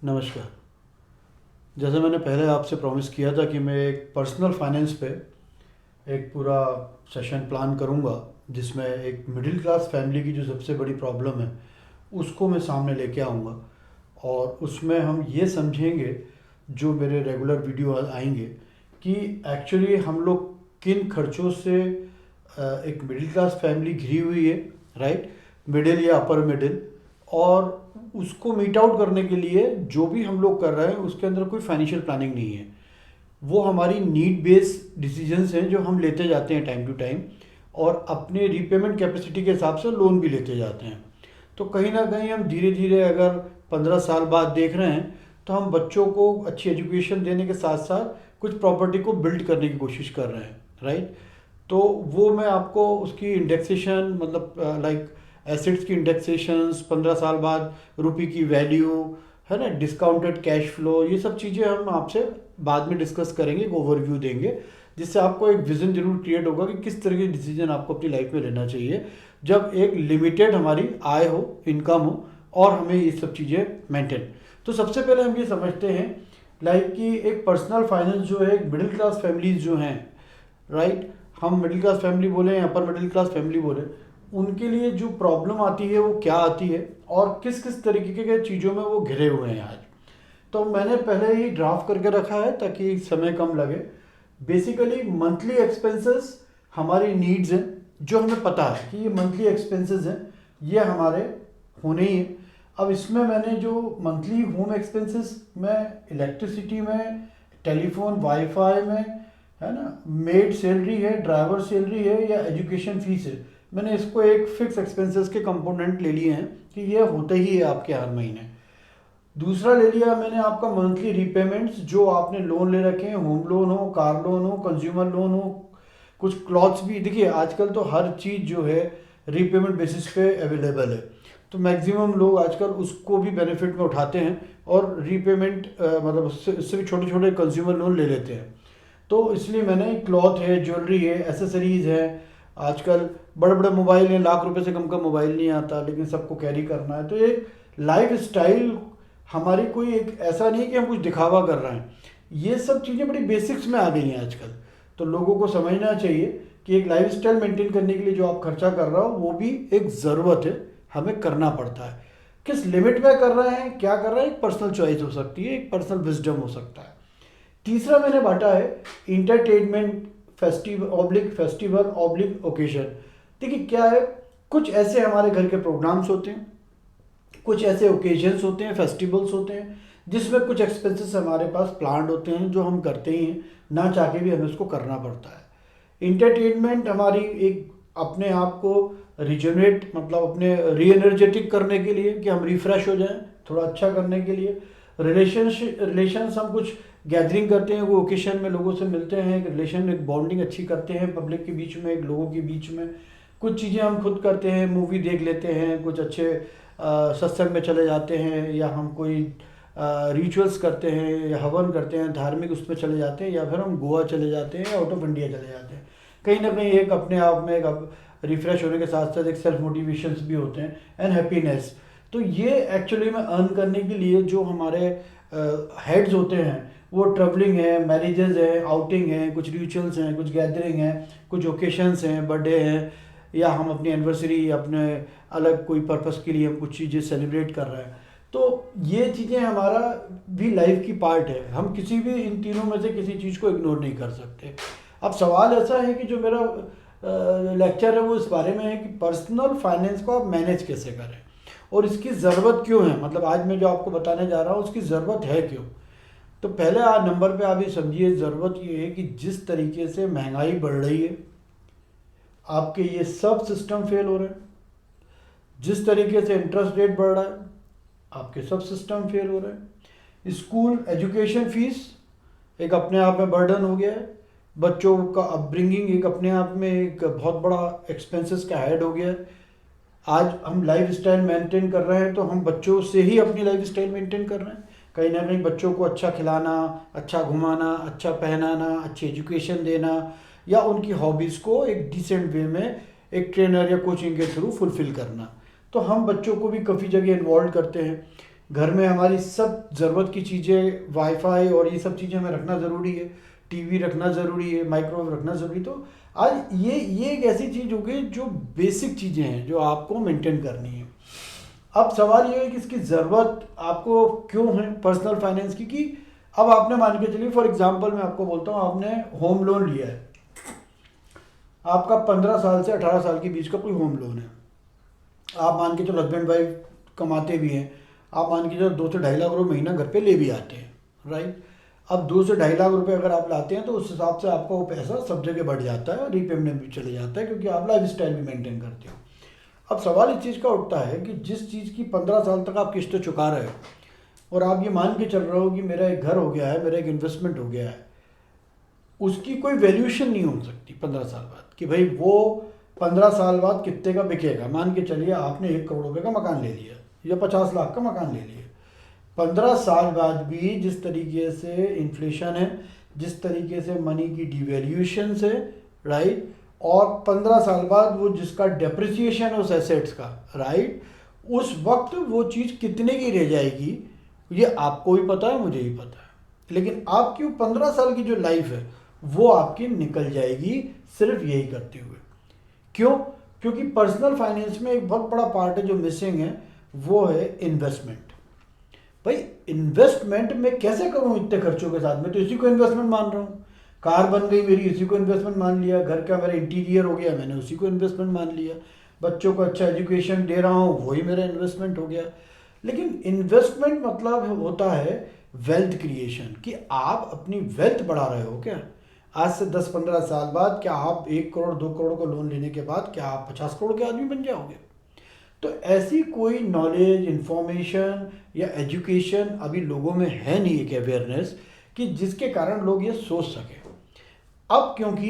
नमस्कार। जैसे मैंने पहले आपसे प्रॉमिस किया था कि मैं एक पर्सनल फाइनेंस पे एक पूरा सेशन प्लान करूंगा, जिसमें एक मिडिल क्लास फैमिली की जो सबसे बड़ी प्रॉब्लम है उसको मैं सामने लेके आऊँगा। और उसमें हम ये समझेंगे, जो मेरे रेगुलर वीडियो आएंगे, कि एक्चुअली हम लोग किन खर्चों से एक मिडिल क्लास फैमिली घिरी हुई है, राइट, मिडिल या अपर मिडिल। और उसको मीट आउट करने के लिए जो भी हम लोग कर रहे हैं उसके अंदर कोई फाइनेंशियल प्लानिंग नहीं है। वो हमारी नीड बेस्ड डिसीजंस हैं जो हम लेते जाते हैं टाइम टू टाइम, और अपने रीपेमेंट कैपेसिटी के हिसाब से लोन भी लेते जाते हैं। तो कहीं ना कहीं हम धीरे धीरे, अगर 15 साल बाद देख रहे हैं, तो हम बच्चों को अच्छी एजुकेशन देने के साथ साथ कुछ प्रॉपर्टी को बिल्ड करने की कोशिश कर रहे हैं, राइट। तो वो मैं आपको उसकी इंडेक्सेशन, मतलब लाइक एसेट्स की इंडेक्सेशंस, 15 साल बाद रुपये की वैल्यू, है ना, डिस्काउंटेड कैश फ्लो, ये सब चीज़ें हम आपसे बाद में डिस्कस करेंगे, एक ओवरव्यू देंगे, जिससे आपको एक विज़न जरूर क्रिएट होगा कि किस तरह के डिसीजन आपको अपनी लाइफ में लेना चाहिए जब एक लिमिटेड हमारी आय हो, इनकम हो, और हमें ये सब चीज़ें मेंटेन। तो सबसे पहले हम ये समझते हैं, लाइक कि एक पर्सनल फाइनेंस जो है, एक मिडिल क्लास फैमिलीज जो हैं, राइट, हम मिडिल क्लास फैमिली बोले या अपर मिडिल क्लास फैमिली बोले, उनके लिए जो प्रॉब्लम आती है वो क्या आती है और किस किस तरीके के चीज़ों में वो घिरे हुए हैं आज। तो मैंने पहले ही ड्राफ्ट करके रखा है ताकि समय कम लगे। बेसिकली मंथली एक्सपेंसेस हमारी नीड्स हैं, जो हमें पता है कि ये मंथली एक्सपेंसेस हैं, ये हमारे होने ही हैं। अब इसमें मैंने जो मंथली होम एक्सपेंसेस में इलेक्ट्रिसिटी में, टेलीफोन, वाईफाई में, है ना, मेड सैलरी है, ड्राइवर सैलरी है या एजुकेशन फीस है, मैंने इसको एक फिक्स एक्सपेंसेस के कंपोनेंट ले लिए हैं कि ये होते ही है आपके हर महीने। दूसरा ले लिया मैंने आपका मंथली रीपेमेंट्स, जो आपने लोन ले रखे हैं, होम लोन हो, कार लोन हो, कंज्यूमर लोन हो, कुछ क्लॉथ्स भी। देखिए आजकल तो हर चीज़ जो है रीपेमेंट बेसिस पे अवेलेबल है, तो मैक्सिमम लोग आजकल उसको भी बेनिफिट में उठाते हैं और रीपेमेंट मतलब उससे भी छोटे छोटे कंज्यूमर लोन ले लेते हैं। तो इसलिए मैंने क्लॉथ है, ज्वेलरी है, एसेसरीज़ है। आजकल बड़े बड़े मोबाइल हैं, लाख रुपए से कम का मोबाइल नहीं आता, लेकिन सबको कैरी करना है। तो एक लाइफ स्टाइल हमारी कोई एक ऐसा नहीं है कि हम कुछ दिखावा कर रहे हैं, ये सब चीज़ें बड़ी बेसिक्स में आ गई हैं आजकल। तो लोगों को समझना चाहिए कि एक लाइफ स्टाइल मेंटेन करने के लिए जो आप खर्चा कर रहे हो वो भी एक ज़रूरत है, हमें करना पड़ता है। किस लिमिट में कर रहे हैं, क्या कर रहे हैं, एक पर्सनल चॉइस हो सकती है, एक पर्सनल विजडम हो सकता है। तीसरा मैंने बांटा है इंटरटेनमेंट, फेस्टिवल ऑब्लिक ओकेजन। देखिए क्या है, कुछ ऐसे हमारे घर के प्रोग्राम्स होते हैं, कुछ ऐसे ओकेजन्स होते हैं, फेस्टिवल्स होते हैं, जिसमें कुछ एक्सपेंसेस हमारे पास प्लान्ड होते हैं जो हम करते ही हैं, ना चाह के भी हमें उसको करना पड़ता है। इंटरटेनमेंट हमारी एक अपने आप को रिजनरेट, मतलब अपने री एनर्जेटिक करने के लिए, कि हम रिफ्रेश हो जाएं, थोड़ा अच्छा करने के लिए। रिलेशंस हम कुछ गैदरिंग करते हैं, वो ओकेशन में लोगों से मिलते हैं, एक रिलेशन, एक बॉन्डिंग अच्छी करते हैं पब्लिक के बीच में, एक लोगों के बीच में। कुछ चीज़ें हम खुद करते हैं, मूवी देख लेते हैं, कुछ अच्छे सत्संग में चले जाते हैं, या हम कोई रिचुअल्स करते हैं या हवन करते हैं, धार्मिक उसमें चले जाते हैं, या फिर हम गोवा चले जाते हैं या आउट ऑफ इंडिया चले जाते हैं। कहीं ना कहीं एक अपने आप में एक रिफ्रेश होने के साथ साथ एक सेल्फ मोटिवेशंस भी होते हैं, एंड हैप्पीनेस। तो ये एक्चुअली में अर्न करने के लिए जो हमारे हेड्स होते हैं, वो ट्रैवलिंग है, मैरिजेज है, आउटिंग है, कुछ रिचुअल्स हैं, कुछ गैदरिंग है, कुछ ओकेशंस हैं, बर्थडे हैं, या हम अपनी एनिवर्सरी, अपने अलग कोई पर्पस के लिए हम कुछ चीज़ें सेलिब्रेट कर रहे हैं। तो ये चीज़ें हमारा भी लाइफ की पार्ट है, हम किसी भी इन तीनों में से किसी चीज़ को इग्नोर नहीं कर सकते। अब सवाल ऐसा है कि जो मेरा लेक्चर है वो इस बारे में है कि पर्सनल फाइनेंस को आप मैनेज कैसे करें और इसकी ज़रूरत क्यों है। मतलब आज मैं जो आपको बताने जा रहा हूँ उसकी ज़रूरत है क्यों। तो पहले नंबर पे आप ये समझिए, ज़रूरत ये है कि जिस तरीके से महंगाई बढ़ रही है, आपके ये सब सिस्टम फेल हो रहे हैं। जिस तरीके से इंटरेस्ट रेट बढ़ रहा है, आपके सब सिस्टम फेल हो रहे हैं। स्कूल एजुकेशन फीस एक अपने आप में बर्डन हो गया है, बच्चों का अपब्रिंगिंग एक अपने आप में एक बहुत बड़ा एक्सपेंसेस का हेड हो गया है। आज हम लाइफ स्टाइल मेंटेन कर रहे हैं तो हम बच्चों से ही अपनी लाइफ स्टाइल मेंटेन कर रहे हैं। कहीं ना कहीं बच्चों को अच्छा खिलाना, अच्छा घुमाना, अच्छा पहनाना, अच्छी एजुकेशन देना, या उनकी हॉबीज़ को एक डिसेंट वे में एक ट्रेनर या कोचिंग के थ्रू फुलफिल करना। तो हम बच्चों को भी काफ़ी जगह इन्वॉल्व करते हैं। घर में हमारी सब ज़रूरत की चीज़ें, वाईफाई और ये सब चीज़ें हमें रखना ज़रूरी है, टीवी रखना ज़रूरी है, माइक्रोवेव रखना ज़रूरी। तो आज ये एक ऐसी चीज़ हो गई जो बेसिक चीज़ें हैं जो आपको मेंटेन करनी है। अब सवाल ये है कि इसकी ज़रूरत आपको क्यों है पर्सनल फाइनेंस की, कि अब आपने मान के चलिए, फॉर एग्जांपल मैं आपको बोलता हूँ, आपने होम लोन लिया है, आपका 15 साल से 18 साल के बीच का कोई होम लोन है। आप मान के चलो हस्बैंड वाइफ कमाते भी हैं, आप मान के चलो 2 से 2.5 लाख रुपये महीना घर पे ले भी आते हैं, राइट। अब 2 से 2.5 लाख रुपए अगर आप लाते हैं तो उस हिसाब से आपका वो पैसा सब जगह बढ़ जाता है, रीपेमेंट भी चले जाता है, क्योंकि आप लाइफ स्टाइल भी मेंटेन करते हो। अब सवाल इस चीज़ का उठता है कि जिस चीज़ की 15 साल तक आप किस्त चुका रहे हो और आप ये मान के चल रहे हो कि मेरा एक घर हो गया है, मेरा एक इन्वेस्टमेंट हो गया है, उसकी कोई वैल्यूएशन नहीं हो सकती 15 साल बाद कि भाई वो 15 साल बाद कितने का बिकेगा। मान के चलिए आपने 1 करोड़ रुपए का मकान ले लिया या 50 लाख का मकान ले लिया, 15 साल बाद भी जिस तरीके से इन्फ्लेशन है, जिस तरीके से मनी की डिवैल्यूएशन है, राइट, और 15 साल बाद वो जिसका डेप्रिसिएशन है उस एसेट्स का, राइट, उस वक्त वो चीज़ कितने की रह जाएगी ये आपको भी पता है, मुझे भी पता है। लेकिन आपकी वो 15 साल की जो लाइफ है वो आपकी निकल जाएगी सिर्फ यही करते हुए। क्यों? क्योंकि पर्सनल फाइनेंस में एक बहुत बड़ा पार्ट है जो मिसिंग है, वो है इन्वेस्टमेंट। भाई इन्वेस्टमेंट मैं कैसे करूं इतने खर्चों के साथ? मैं तो इसी को इन्वेस्टमेंट मान रहा हूँ। कार बन गई मेरी, इसी को इन्वेस्टमेंट मान लिया। घर का मेरा इंटीरियर हो गया, मैंने उसी को इन्वेस्टमेंट मान लिया। बच्चों को अच्छा एजुकेशन दे रहा हूँ, वही मेरा इन्वेस्टमेंट हो गया। लेकिन इन्वेस्टमेंट मतलब होता है वेल्थ क्रिएशन, कि आप अपनी वेल्थ बढ़ा रहे हो क्या? आज से 10-15 साल बाद क्या आप 1 करोड़ 2 करोड़ का लोन लेने के बाद क्या आप 50 करोड़ के आदमी बन जाओगे? तो ऐसी कोई नॉलेज, इंफॉर्मेशन या एजुकेशन अभी लोगों में है नहीं, एक अवेयरनेस कि जिसके कारण लोग ये सोच सकें। अब क्योंकि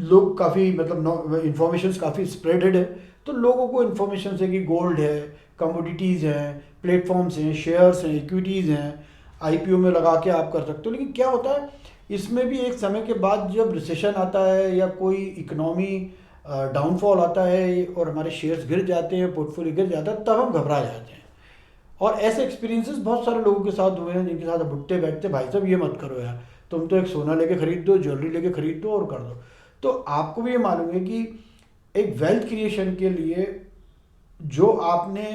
लोग काफ़ी मतलब इंफॉर्मेशन काफ़ी स्प्रेडेड है, तो लोगों को इन्फॉर्मेशन से कि गोल्ड है, कमोडिटीज़ हैं, प्लेटफॉर्म्स हैं, शेयर्स हैं, इक्विटीज़ हैं, आईपीओ में लगा के आप कर सकते हो। लेकिन क्या होता है, इसमें भी एक समय के बाद जब रिसेशन आता है या कोई इकोनॉमी डाउनफॉल आता है और हमारे शेयर्स गिर जाते हैं, पोर्टफोलियो गिर जाता है, तब हम घबरा जाते हैं। और ऐसे एक्सपीरियंसेस बहुत सारे लोगों के साथ हुए हैं, जिनके साथ भुट्टे बैठते, भाई साहब ये मत करो यार, तुम तो एक सोना लेके खरीद दो, ज्वेलरी लेके खरीद दो और कर दो। तो आपको भी ये मालूम है कि एक वेल्थ क्रिएशन के लिए जो आपने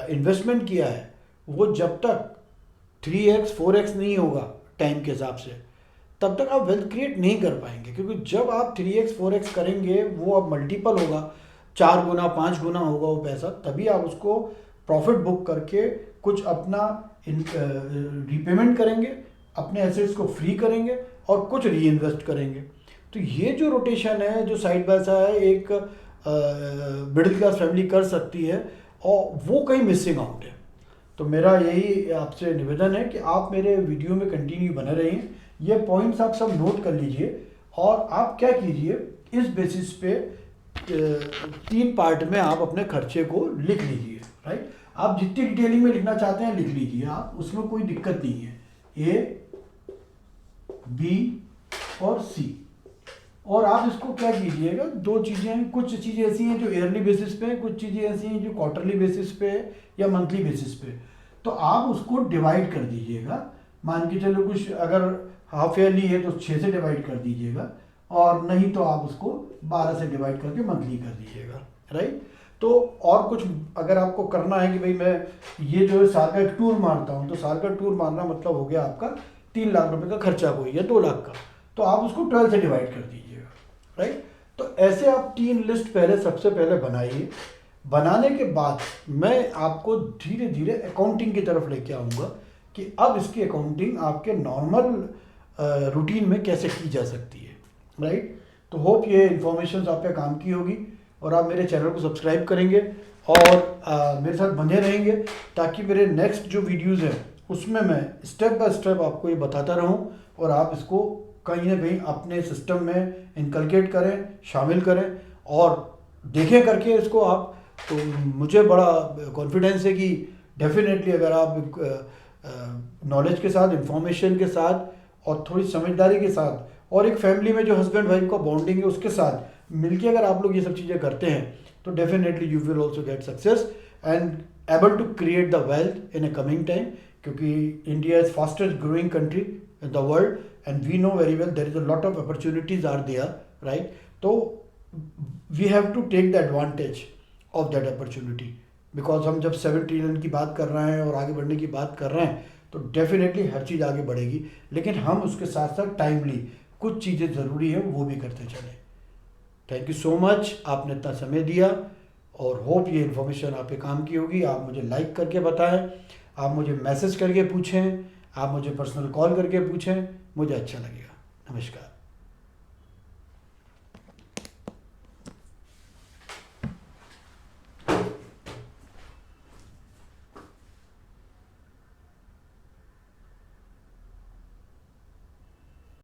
इन्वेस्टमेंट किया है वो जब तक 3x 4x नहीं होगा टाइम के हिसाब से, तब तक आप वेल्थ क्रिएट नहीं कर पाएंगे। क्योंकि जब आप 3x 4x करेंगे वो अब मल्टीपल होगा, 4 गुना 5 गुना होगा वो पैसा, तभी आप उसको प्रॉफिट बुक करके कुछ अपना रीपेमेंट करेंगे, अपने एसेट्स को फ्री करेंगे और कुछ री इन्वेस्ट करेंगे। तो ये जो रोटेशन है, जो साइड बाय साइड एक मिडिल क्लास फैमिली कर सकती है, और वो कहीं मिसिंग आउट है। तो मेरा यही आपसे निवेदन है कि आप मेरे वीडियो में कंटिन्यू बने रहिए, ये पॉइंट्स आप सब नोट कर लीजिए, और आप क्या कीजिए, इस बेसिस पे 3 पार्ट में आप अपने खर्चे को लिख लीजिए, राइट। आप जितनी डिटेलिंग में लिखना चाहते हैं लिख लीजिए आप, उसमें कोई दिक्कत नहीं है। ए, बी और सी। और आप इसको क्या कीजिएगा, 2 चीज़ें, कुछ चीज़ें ऐसी हैं जो ईयरली बेसिस पे, कुछ चीज़ें ऐसी हैं जो क्वार्टरली बेसिस पे या मंथली बेसिस पे, तो आप उसको डिवाइड कर दीजिएगा। मान के चलो कुछ अगर हाफ ईयरली है तो 6 से डिवाइड कर दीजिएगा, और नहीं तो आप उसको 12 से डिवाइड करके मंथली कर दीजिएगा, राइट। तो और कुछ अगर आपको करना है कि भाई मैं ये जो है साल का एक टूर मारता हूँ, तो साल का टूर मारना मतलब हो गया आपका 3 लाख रुपए का खर्चा कोई या 2 लाख का, तो आप उसको 12 से डिवाइड कर दीजिएगा, राइट। तो ऐसे आप 3 लिस्ट पहले सबसे पहले बनाइए। बनाने के बाद मैं आपको धीरे धीरे अकाउंटिंग की तरफ लेके आऊँगा कि अब इसकी अकाउंटिंग आपके नॉर्मल रूटीन में कैसे की जा सकती है, राइट। तो होप ये इन्फॉर्मेशन आप पे काम की होगी, और आप मेरे चैनल को सब्सक्राइब करेंगे और मेरे साथ बने रहेंगे, ताकि मेरे नेक्स्ट जो वीडियोज़ हैं उसमें मैं स्टेप बाय स्टेप आपको ये बताता रहूं, और आप इसको कहीं ना कहीं अपने सिस्टम में इनकलकेट करें, शामिल करें और देखें करके इसको आप। तो मुझे बड़ा कॉन्फिडेंस है कि डेफिनेटली अगर आप नॉलेज के साथ, इंफॉर्मेशन के साथ और थोड़ी समझदारी के साथ, और एक फैमिली में जो हस्बैंड वाइफ का बॉन्डिंग है उसके साथ मिलके अगर आप लोग ये सब चीज़ें करते हैं, तो definitely you will also get success. And able to create the wealth in a coming time, क्योंकि India is fastest growing country in the world and we know very well there is a lot of opportunities are there, right? तो we have to take the advantage of that opportunity, because हम जब 7 trillion की बात कर रहे हैं और आगे बढ़ने की बात कर रहे हैं तो डेफिनेटली हर चीज़ आगे बढ़ेगी, लेकिन हम उसके साथ साथ टाइमली कुछ चीज़ें ज़रूरी है वो भी करते चलें। थैंक यू सो मच, आपने इतना समय दिया और होप ये इन्फॉर्मेशन आप पे काम की होगी। आप मुझे लाइक करके बताएं, आप मुझे मैसेज करके पूछें, आप मुझे पर्सनल कॉल करके पूछें, मुझे अच्छा लगेगा। नमस्कार।